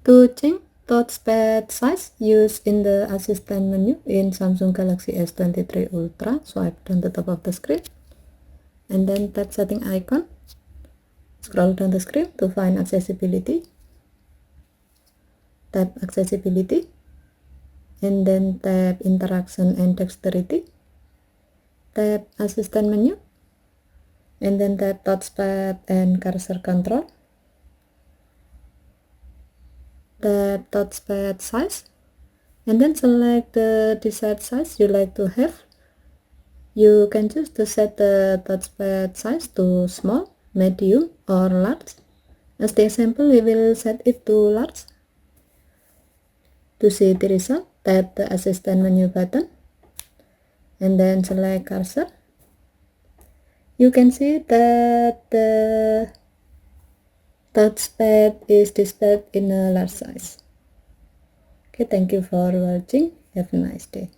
To change touchpad size, use in the assistant menu in Samsung Galaxy S23 Ultra. Swipe down the top of the screen and then tap setting icon. Scroll down the screen to find accessibility. Tap accessibility and then tap interaction and dexterity. Tap assistant menu and then tap touchpad and cursor control. Tap touchpad size and then select the desired size you like to have. You can choose to set the touchpad size to small, medium or large. As the example, we will set it to large. To see the result, tap the assistant menu button and then select cursor. You can see that the touchpad is displayed in a large size. Okay, thank you for watching. Have a nice day.